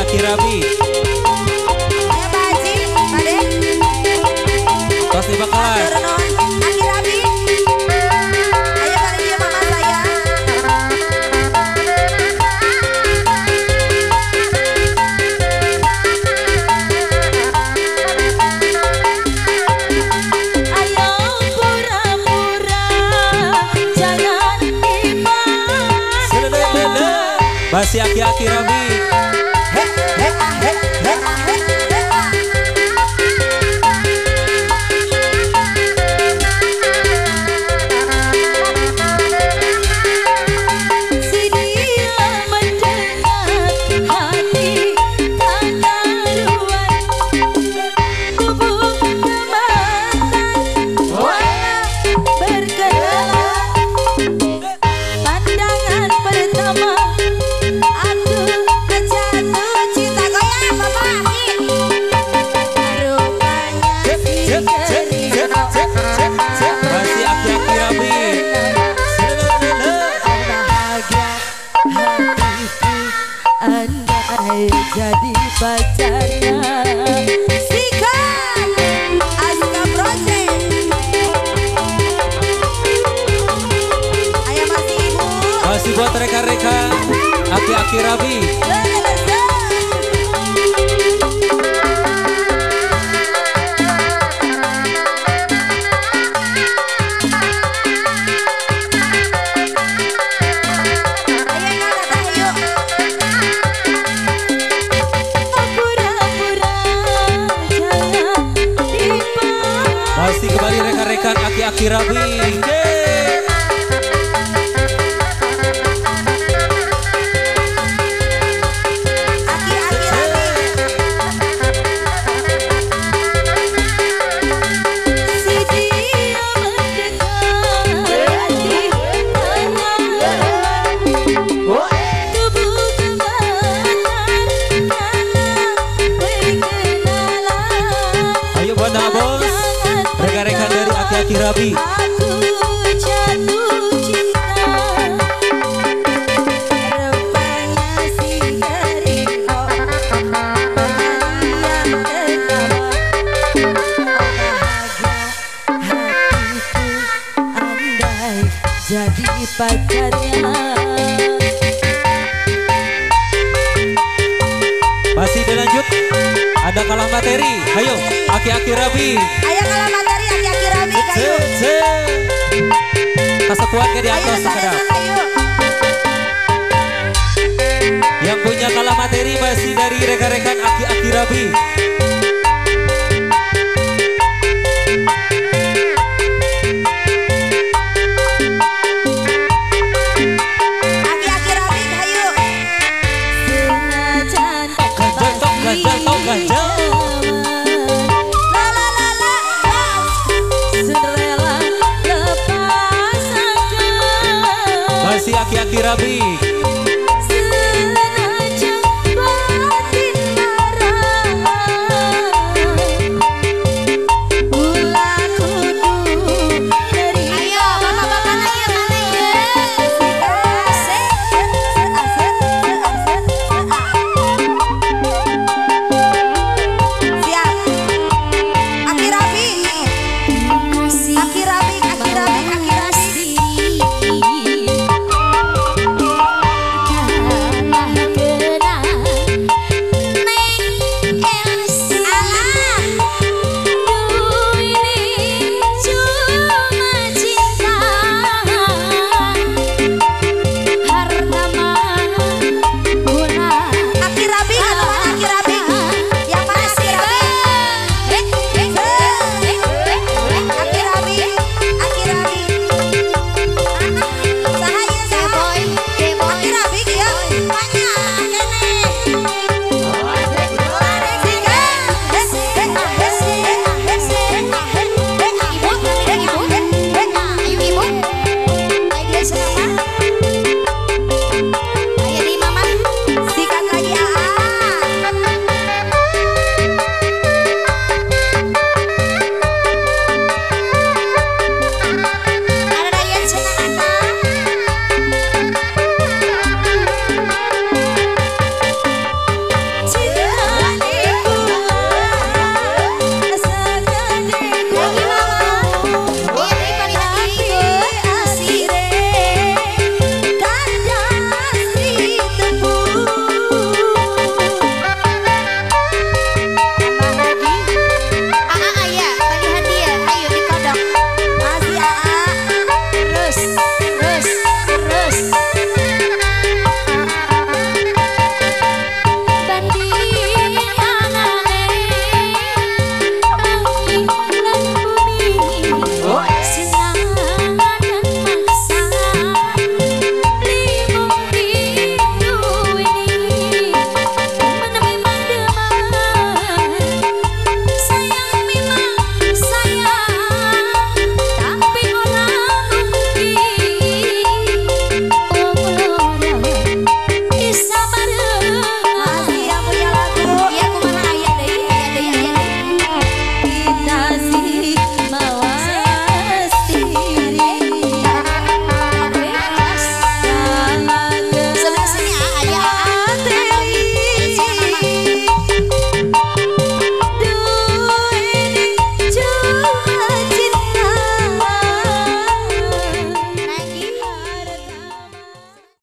aki-aki rabi. Ya Pak Haji, Pak De. Tos di Bakalan. Aki rabi. Ayo kali dia mama saya. Ayo pura-pura jangan imbang. Masih aki-aki rabi. Jadi pacarnya Sikat Aska Project. Ayo masih ibu. Masih buat rekan-rekan aki-aki rabi. Masih kembali rekan-rekan aki-aki rabi. Ayo buat bos, rekan-rekan dari aki-aki rabi. aku jatuh cinta. Rupanya si dari yang pertama. Bahagia hatiku andai jadi pacarnya. Masih dilanjut, ada kalah materi. Ayo, aki-aki rabi. Ayo kalau materi aki-aki rabi kayu. Kesatuan ke di Ayo atas sekedar. sana yuk. Yang punya kalah materi masih dari rekan-rekan aki-aki rabi. Aki-aki rabi kayu. Sengaja Ganjal. La la la la. Rela lepas aku. Masih aki-aki rabi.